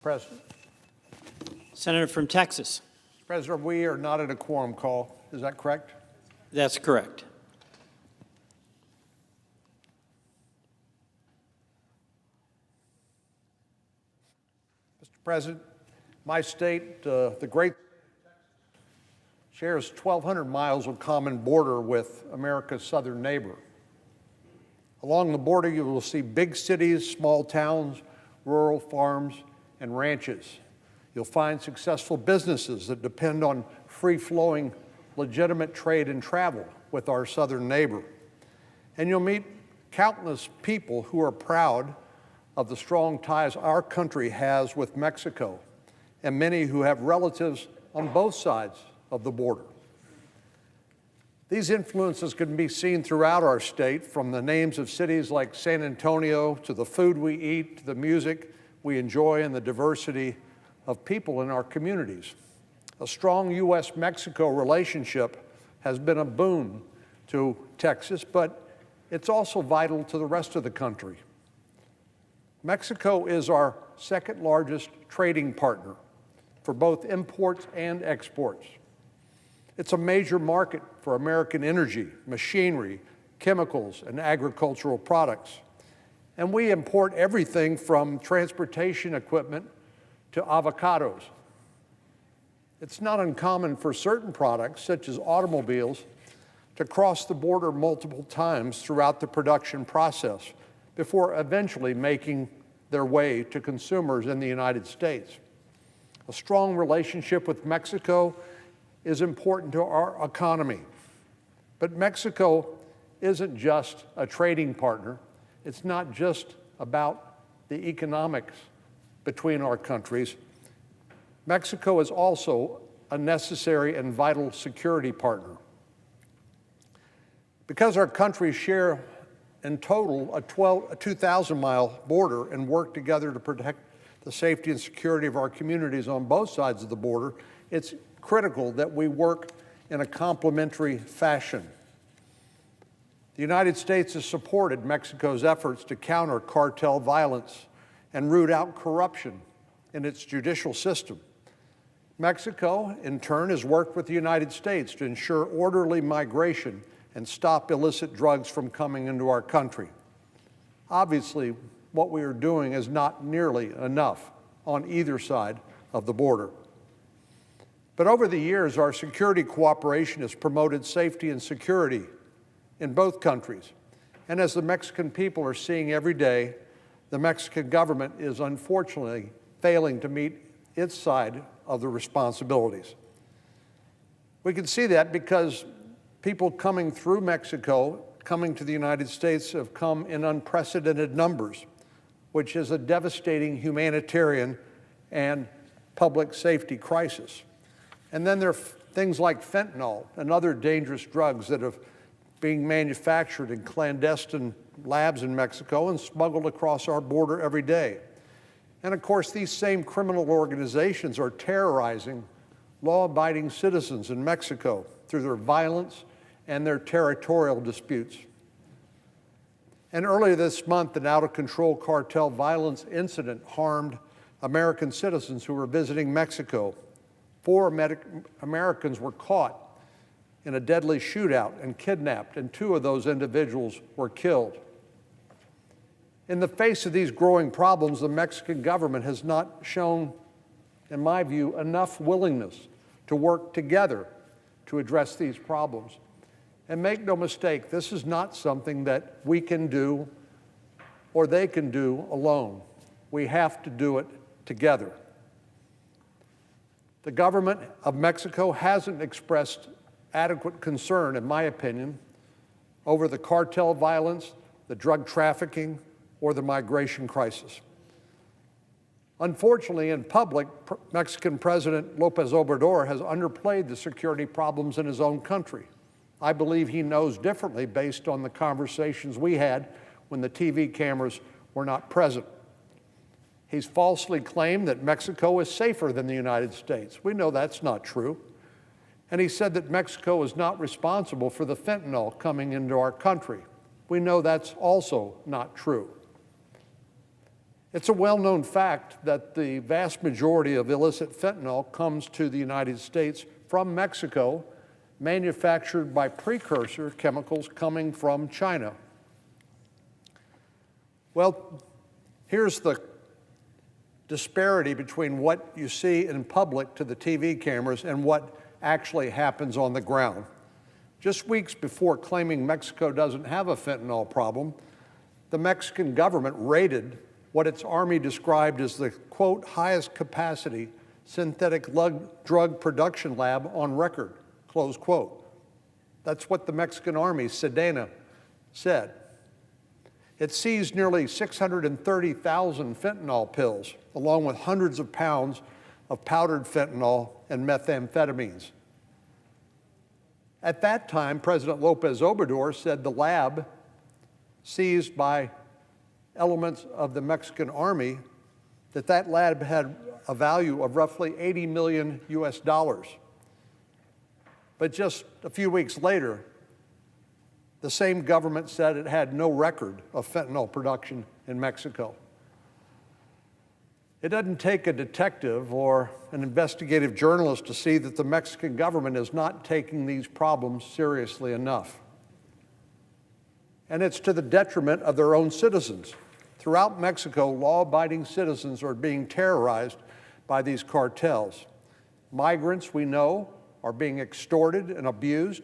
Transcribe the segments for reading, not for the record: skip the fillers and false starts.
President. Senator from Texas. President, we are not at a quorum call. Is that correct? That's correct. Mr. President, my state, the great shares 1,200 miles of common border with America's southern neighbor. Along the border, you will see big cities, small towns, rural farms, and ranches. You'll find successful businesses that depend on free-flowing, legitimate trade and travel with our southern neighbor. And you'll meet countless people who are proud of the strong ties our country has with Mexico, and many who have relatives on both sides of the border. These influences can be seen throughout our state, from the names of cities like San Antonio, to the food we eat, to the music we enjoy, and the diversity of people in our communities. A strong U.S.-Mexico relationship has been a boon to Texas, but it's also vital to the rest of the country. Mexico is our second largest trading partner for both imports and exports. It's a major market for American energy, machinery, chemicals, and agricultural products. And we import everything from transportation equipment to avocados. It's not uncommon for certain products, such as automobiles, to cross the border multiple times throughout the production process before eventually making their way to consumers in the United States. A strong relationship with Mexico is important to our economy. But Mexico isn't just a trading partner. It's not just about the economics between our countries. Mexico is also a necessary and vital security partner. Because our countries share in total a 2,000-mile border and work together to protect the safety and security of our communities on both sides of the border, it's critical that we work in a complementary fashion. The United States has supported Mexico's efforts to counter cartel violence and root out corruption in its judicial system. Mexico, in turn, has worked with the United States to ensure orderly migration and stop illicit drugs from coming into our country. Obviously, what we are doing is not nearly enough on either side of the border. But over the years, our security cooperation has promoted safety and security in both countries. And as the Mexican people are seeing every day, the Mexican government is unfortunately failing to meet its side of the responsibilities. We can see that because people coming through Mexico, coming to the United States, have come in unprecedented numbers, which is a devastating humanitarian and public safety crisis. And then there are things like fentanyl and other dangerous drugs that are being manufactured in clandestine labs in Mexico and smuggled across our border every day. And of course, these same criminal organizations are terrorizing law-abiding citizens in Mexico through their violence and their territorial disputes. And earlier this month, an out-of-control cartel violence incident harmed American citizens who were visiting Mexico. 4 Americans were caught in a deadly shootout and kidnapped, and 2 of those individuals were killed. In the face of these growing problems, the Mexican government has not shown, in my view, enough willingness to work together to address these problems. And make no mistake, this is not something that we can do or they can do alone. We have to do it together. The government of Mexico hasn't expressed adequate concern, in my opinion, over the cartel violence, the drug trafficking, or the migration crisis. Unfortunately, in public, Mexican President López Obrador has underplayed the security problems in his own country. I believe he knows differently based on the conversations we had when the TV cameras were not present. He's falsely claimed that Mexico is safer than the United States. We know that's not true. And he said that Mexico is not responsible for the fentanyl coming into our country. We know that's also not true. It's a well-known fact that the vast majority of illicit fentanyl comes to the United States from Mexico, manufactured by precursor chemicals coming from China. Well, here's the disparity between what you see in public to the TV cameras and what actually happens on the ground. Just weeks before claiming Mexico doesn't have a fentanyl problem, the Mexican government raided what its army described as the, quote, highest capacity synthetic drug production lab on record, close quote. That's what the Mexican Army, Sedena, said. It seized nearly 630,000 fentanyl pills, along with hundreds of pounds of powdered fentanyl and methamphetamines. At that time, President López Obrador said the lab seized by elements of the Mexican Army, that lab had a value of roughly 80 million US dollars. But just a few weeks later, the same government said it had no record of fentanyl production in Mexico. It doesn't take a detective or an investigative journalist to see that the Mexican government is not taking these problems seriously enough. And it's to the detriment of their own citizens. Throughout Mexico, law-abiding citizens are being terrorized by these cartels. Migrants, we know, are being extorted and abused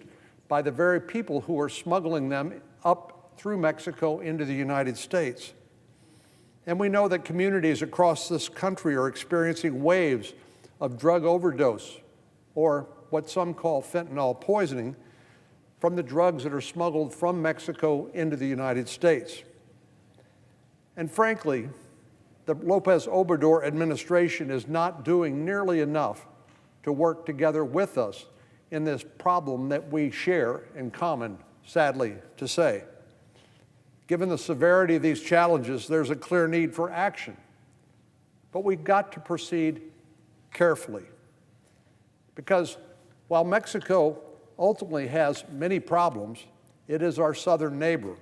by the very people who are smuggling them up through Mexico into the United States. And we know that communities across this country are experiencing waves of drug overdose, or what some call fentanyl poisoning, from the drugs that are smuggled from Mexico into the United States. And frankly, the López Obrador administration is not doing nearly enough to work together with us in this problem that we share in common, sadly to say. Given the severity of these challenges, there's a clear need for action. But we've got to proceed carefully. Because while Mexico ultimately has many problems, it is our southern neighbor,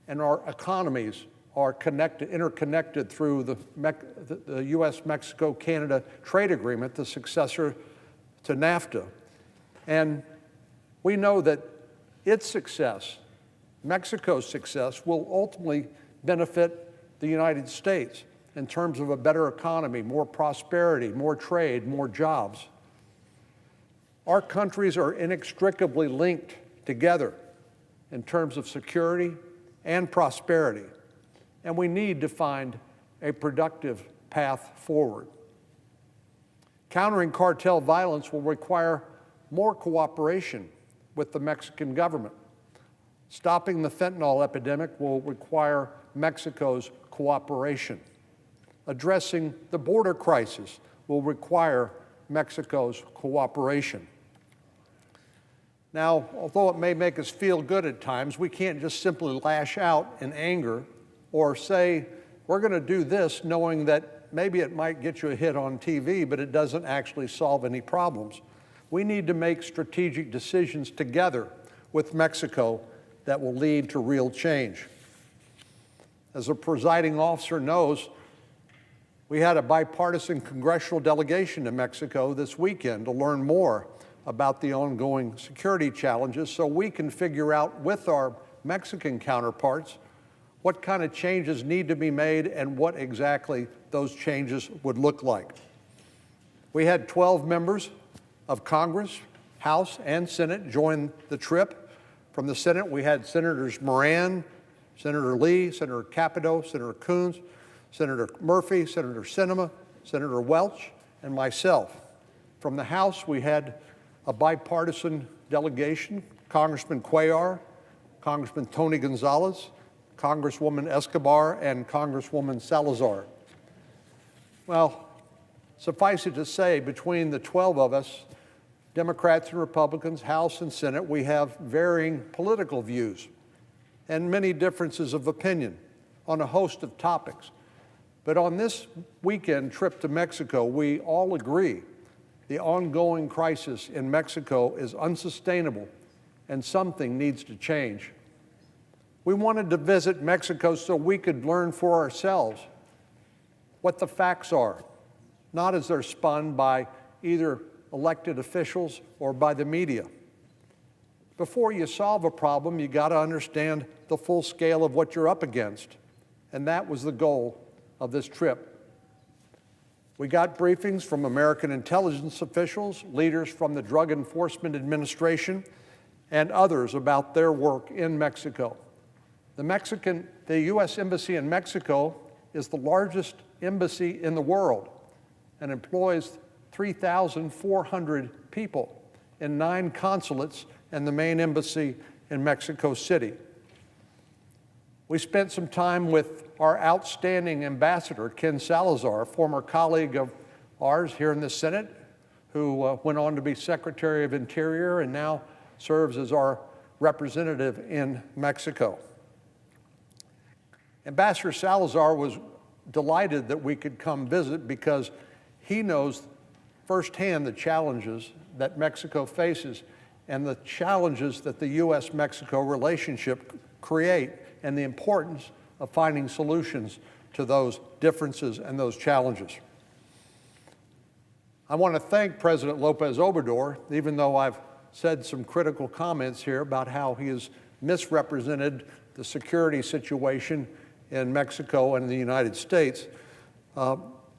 and our economies are interconnected through the U.S.-Mexico-Canada trade agreement, the successor to NAFTA. And we know that its success, Mexico's success, will ultimately benefit the United States in terms of a better economy, more prosperity, more trade, more jobs. Our countries are inextricably linked together in terms of security and prosperity, and we need to find a productive path forward. Countering cartel violence will require more cooperation with the Mexican government. Stopping the fentanyl epidemic will require Mexico's cooperation. Addressing the border crisis will require Mexico's cooperation. Now, although it may make us feel good at times, we can't just simply lash out in anger or say, we're going to do this knowing that maybe it might get you a hit on TV, but it doesn't actually solve any problems. We need to make strategic decisions together with Mexico that will lead to real change. As a presiding officer knows, we had a bipartisan congressional delegation to Mexico this weekend to learn more about the ongoing security challenges so we can figure out with our Mexican counterparts what kind of changes need to be made and what exactly those changes would look like. We had 12 members of Congress, House and Senate join the trip. From the Senate, we had Senators Moran, Senator Lee, Senator Capito, Senator Coons, Senator Murphy, Senator Sinema, Senator Welch, and myself. From the House, we had a bipartisan delegation, Congressman Cuellar, Congressman Tony Gonzalez, Congresswoman Escobar, and Congresswoman Salazar. Well, suffice it to say, between the 12 of us, Democrats and Republicans, House and Senate, we have varying political views and many differences of opinion on a host of topics. But on this weekend trip to Mexico, we all agree the ongoing crisis in Mexico is unsustainable and something needs to change. We wanted to visit Mexico so we could learn for ourselves what the facts are, not as they're spun by either elected officials or by the media. Before you solve a problem, you got to understand the full scale of what you're up against. And that was the goal of this trip. We got briefings from American intelligence officials, leaders from the Drug Enforcement Administration, and others about their work in Mexico. The U.S. Embassy in Mexico is the largest embassy in the world and employs 3,400 people in 9 consulates and the main embassy in Mexico City. We spent some time with our outstanding ambassador, Ken Salazar, a former colleague of ours here in the Senate, who went on to be Secretary of Interior and now serves as our representative in Mexico. Ambassador Salazar was delighted that we could come visit because he knows firsthand the challenges that Mexico faces and the challenges that the U.S.-Mexico relationship create and the importance of finding solutions to those differences and those challenges. I want to thank President López Obrador, even though I've said some critical comments here about how he has misrepresented the security situation in Mexico and the United States. I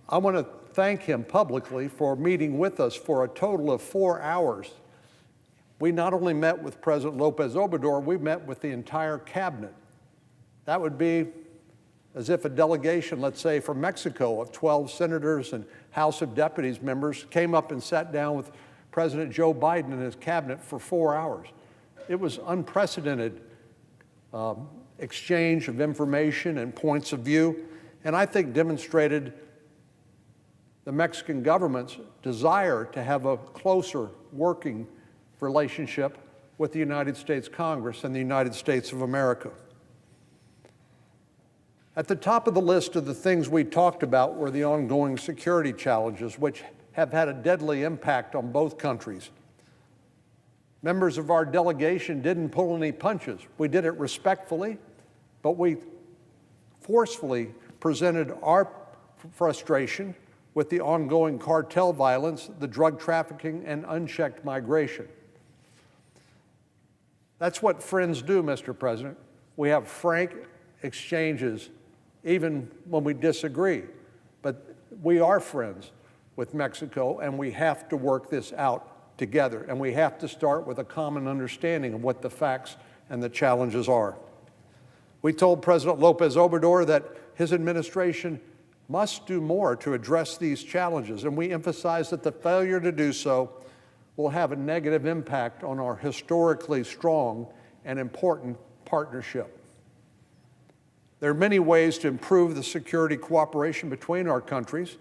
want to thank him publicly for meeting with us for a total of 4 hours. We not only met with President López Obrador, we met with the entire cabinet. That would be as if a delegation, let's say from Mexico, of 12 senators and House of Deputies members came up and sat down with President Joe Biden and his cabinet for 4 hours. It was unprecedented exchange of information and points of view, and I think demonstrated the Mexican government's desire to have a closer working relationship with the United States Congress and the United States of America. At the top of the list of the things we talked about were the ongoing security challenges, which have had a deadly impact on both countries. Members of our delegation didn't pull any punches. We did it respectfully, but we forcefully presented our frustration with the ongoing cartel violence, the drug trafficking, and unchecked migration. That's what friends do, Mr. President. We have frank exchanges, even when we disagree. But we are friends with Mexico, and we have to work this out together. And we have to start with a common understanding of what the facts and the challenges are. We told President López Obrador that his administration must do more to address these challenges, and we emphasized that the failure to do so will have a negative impact on our historically strong and important partnership. There are many ways to improve the security cooperation between our countries,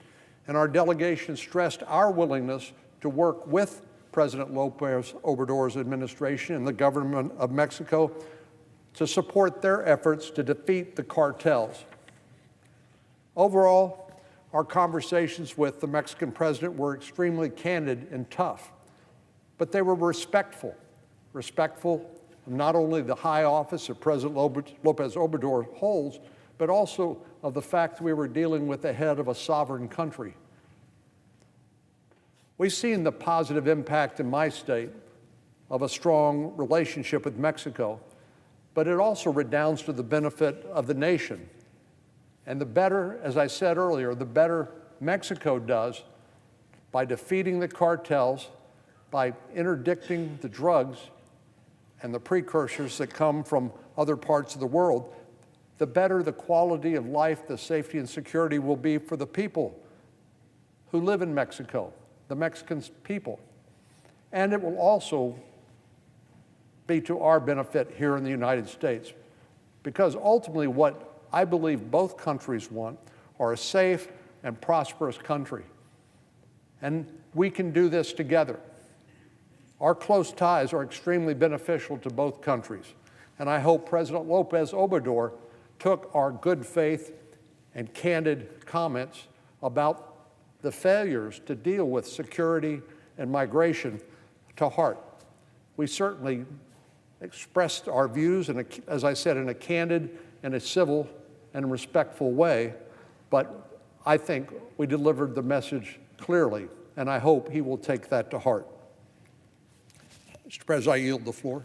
and our delegation stressed our willingness to work with President López Obrador's administration and the government of Mexico to support their efforts to defeat the cartels. Overall, our conversations with the Mexican president were extremely candid and tough, but they were respectful of not only the high office that President López Obrador holds, but also of the fact that we were dealing with the head of a sovereign country. We've seen the positive impact in my state of a strong relationship with Mexico, but it also redounds to the benefit of the nation. And the better, as I said earlier, the better Mexico does by defeating the cartels, by interdicting the drugs and the precursors that come from other parts of the world, the better the quality of life, the safety and security will be for the people who live in Mexico, the Mexican people. And it will also be to our benefit here in the United States, because ultimately what I believe both countries want are a safe and prosperous country. And we can do this together. Our close ties are extremely beneficial to both countries. And I hope President López Obrador took our good faith and candid comments about the failures to deal with security and migration to heart. We certainly expressed our views, as I said, in a candid and a civil and respectful way, but I think we delivered the message clearly, and I hope he will take that to heart. Mr. President, I yield the floor.